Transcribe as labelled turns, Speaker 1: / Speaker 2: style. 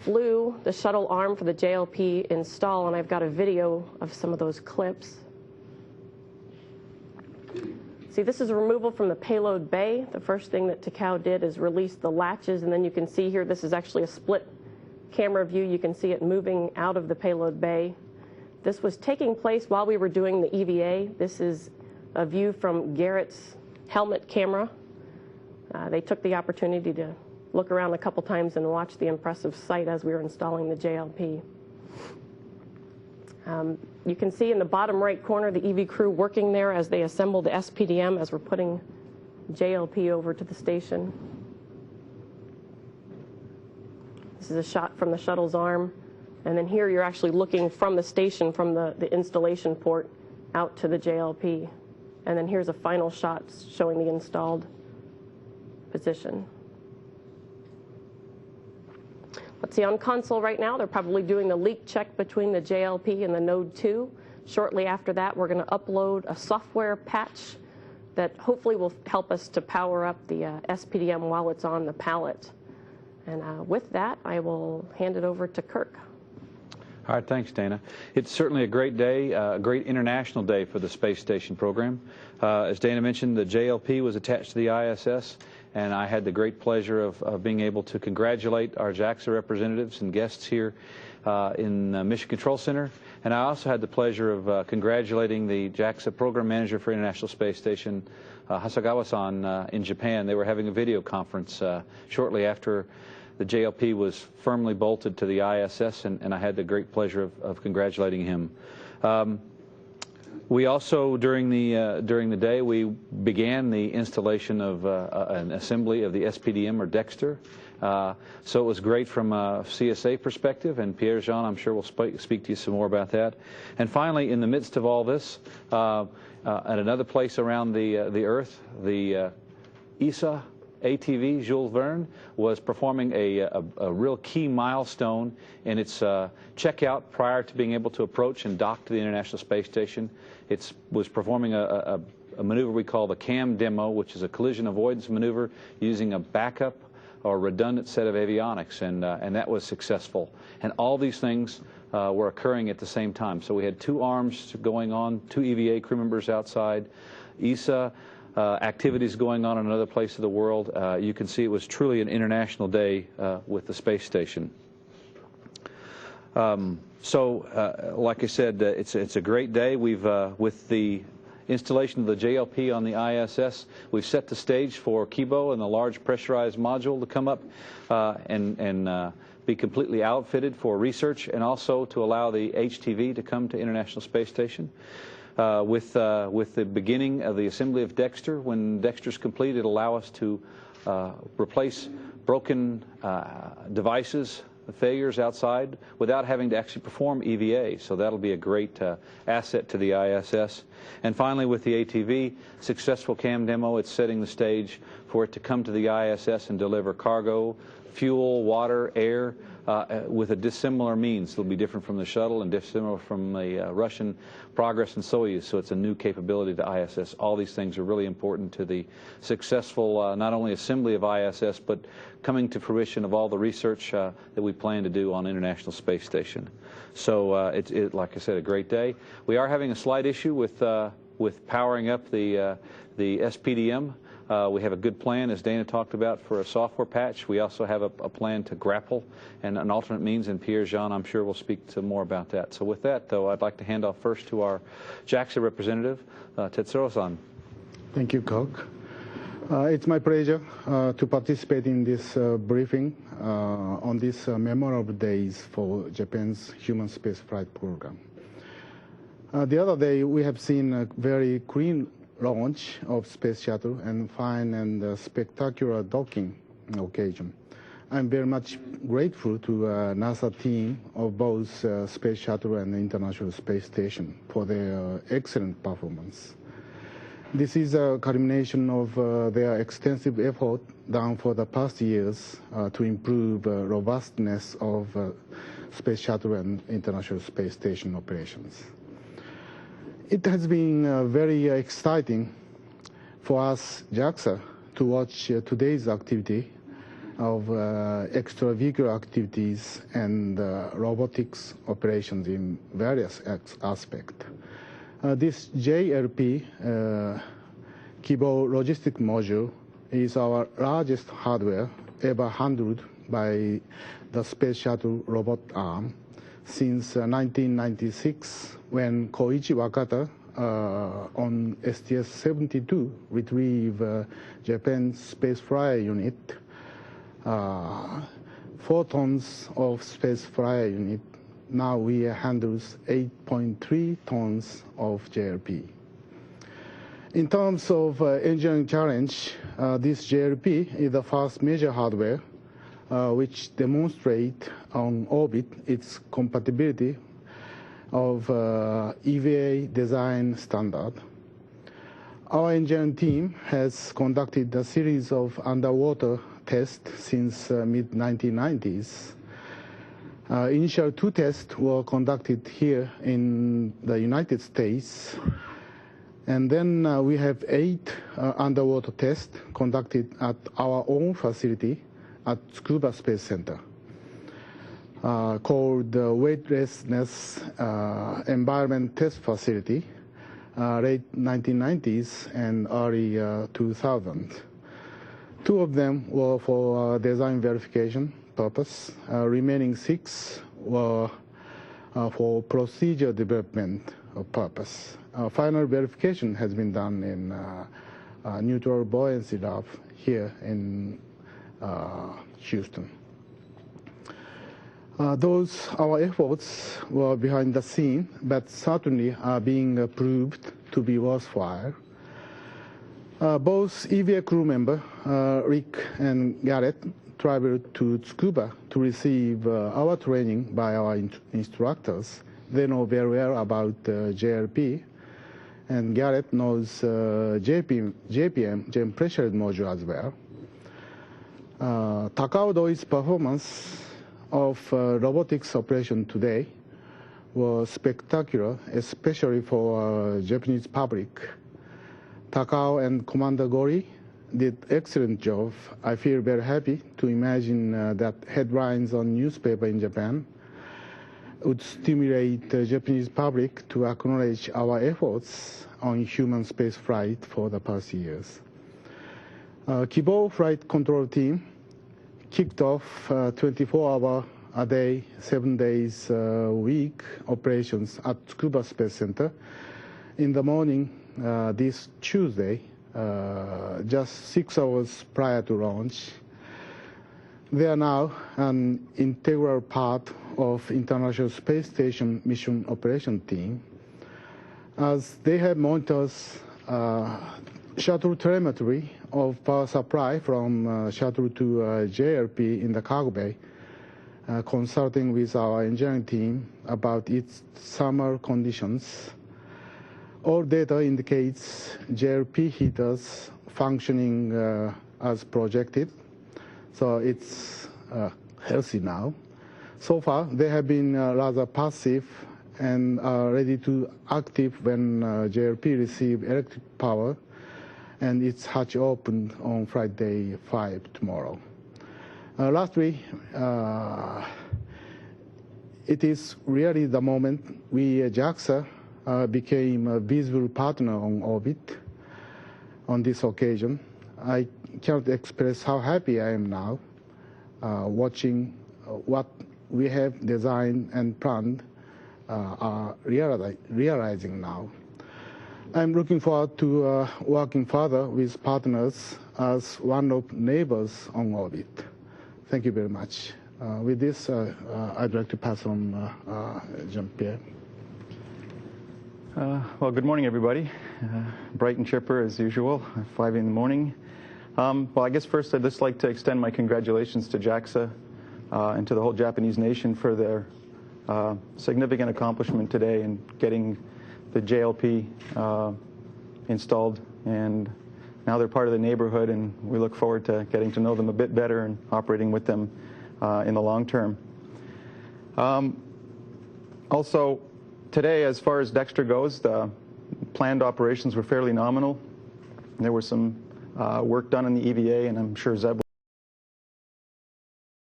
Speaker 1: Flew the shuttle arm for the JLP install, and I've got a video of some of those clips. See, this is a removal from the payload bay. The first thing that Takao did is release the latches, and then you can see here, this is actually a split camera view. You can see it moving out of the payload bay. This was taking place while we were doing the EVA. This is a view from Garrett's helmet camera. They took the opportunity to look around a couple times and watch the impressive sight as we were installing the JLP. You can see in the bottom right corner the EV crew working there as they assemble the SPDM as we're putting JLP over to the station. This is a shot from the shuttle's arm. And then here you're actually looking from the station, from the installation port out to the JLP. And then here's a final shot showing the installed position. Let's see, on console right now, they're probably doing the leak check between the JLP and the Node 2. Shortly after that, we're going to upload a software patch that hopefully will help us to power up the SPDM while it's on the pallet. And with that, I will hand it over to Kirk.
Speaker 2: All right, thanks, Dana. It's certainly a great day, a great international day for the space station program. As Dana mentioned, the JLP was attached to the ISS, and I had the great pleasure of being able to congratulate our JAXA representatives and guests here in Mission Control Center. And I also had the pleasure of congratulating the JAXA Program Manager for International Space Station, Hasegawa-san, in Japan. They were having a video conference shortly after the JLP was firmly bolted to the ISS, and I had the great pleasure of congratulating him. We also, during the day, we began the installation of an assembly of the SPDM, or Dexter. So it was great from a CSA perspective, and Pierre-Jean, I'm sure, will speak to you some more about that. And finally, in the midst of all this, at another place around the Earth, the ESA ATV, Jules Verne, was performing a real key milestone in its checkout prior to being able to approach and dock to the International Space Station. It was performing a maneuver we call the CAM demo, which is a collision avoidance maneuver using a backup or redundant set of avionics, and that was successful. And all these things were occurring at the same time. So we had two arms going on, two EVA crew members outside, ESA activities going on in another place of the world. You can see it was truly an international day with the space station. Like I said, it's a great day. We've with the installation of the JLP on the ISS, we've set the stage for Kibo and the large pressurized module to come up and be completely outfitted for research, and also to allow the HTV to come to International Space Station. With the beginning of the assembly of Dexter, when Dexter's complete, it'll allow us to replace broken devices, failures outside, without having to actually perform EVA. So that'll be a great asset to the ISS. And finally, with the ATV, successful CAM demo, it's setting the stage for it to come to the ISS and deliver cargo, fuel, water, air, with a dissimilar means. It'll be different from the shuttle and dissimilar from the Russian Progress and Soyuz, so it's a new capability to ISS. All these things are really important to the successful not only assembly of ISS, but coming to fruition of all the research that we plan to do on International Space Station. So it's like I said, a great day. We are having a slight issue with powering up the SPDM. We have a good plan, as Dana talked about, for a software patch. We also have a plan to grapple and an alternate means, and Pierre-Jean, I'm sure, will speak to more about that. So with that, though, I'd like to hand off first to our JAXA representative, Tetsuro-san.
Speaker 3: Thank you, Kirk. It's my pleasure to participate in this briefing on these memorable days for Japan's human spaceflight program. The other day, we have seen a very clean launch of Space Shuttle and fine and spectacular docking occasion. I'm very much grateful to NASA team of both Space Shuttle and the International Space Station for their excellent performance. This is a culmination of their extensive effort done for the past years to improve robustness of Space Shuttle and International Space Station operations. It has been very exciting for us, JAXA, to watch today's activity of extravehicular activities and robotics operations in various aspects. This JLP Kibo logistic module is our largest hardware ever handled by the Space Shuttle robot arm since 1996, when Koichi Wakata on STS-123 retrieved Japan's space flyer unit. 4 tons of space flyer unit. Now we handles 8.3 tons of JLP. In terms of engineering challenge, this JLP is the first major hardware which demonstrate on orbit its compatibility of EVA design standard. Our engineering team has conducted a series of underwater tests since mid-1990s. Initial 2 tests were conducted here in the United States, and then we have 8 underwater tests conducted at our own facility at Tsukuba Space Center, called the Weightlessness Environment Test Facility, late 1990s and early 2000s. 2 of them were for design verification purpose. Remaining 6 were for procedure development purpose. Final verification has been done in neutral buoyancy lab here in Houston. Our efforts were behind the scene, but certainly are being proved to be worthwhile. Both EVA crew member, Rick and Garrett, traveled to Tsukuba to receive our training by our instructors. They know very well about JLP, and Garrett knows JPM, Jet Pressurized Module, as well. Takao Doi's performance of robotics operation today was spectacular, especially for Japanese public. Takao and Commander Gori did excellent job. I feel very happy to imagine that headlines on newspaper in Japan would stimulate the Japanese public to acknowledge our efforts on human space flight for the past years. Kibo Flight Control Team kicked off 24-hour a day, 7 days a week operations at Tsukuba Space Center in the morning this Tuesday, just 6 hours prior to launch. They are now an integral part of International Space Station Mission Operation Team, as they have monitors shuttle telemetry of power supply from shuttle to JLP in the cargo bay, consulting with our engineering team about its summer conditions. All data indicates JLP heaters functioning as projected, so it's healthy now. So far, they have been rather passive and are ready to active when JLP receive electric power and its hatch opened on flight day 5 tomorrow. Lastly, it is really the moment we, JAXA, became a visible partner on orbit on this occasion. I cannot express how happy I am now watching what we have designed and planned are realizing now. I'm looking forward to working further with partners as one of neighbors on orbit. Thank you very much. With this, I'd like to pass on Jean-Pierre.
Speaker 4: Well, good morning, everybody. Bright and chipper as usual, 5 in the morning. Well, I guess first I'd just like to extend my congratulations to JAXA and to the whole Japanese nation for their significant accomplishment today in getting the JLP installed, and now they're part of the neighborhood, and we look forward to getting to know them a bit better and operating with them in the long term. Also, today, as far as Dexter goes, the planned operations were fairly nominal. There was some work done in the EVA, and I'm sure Zeb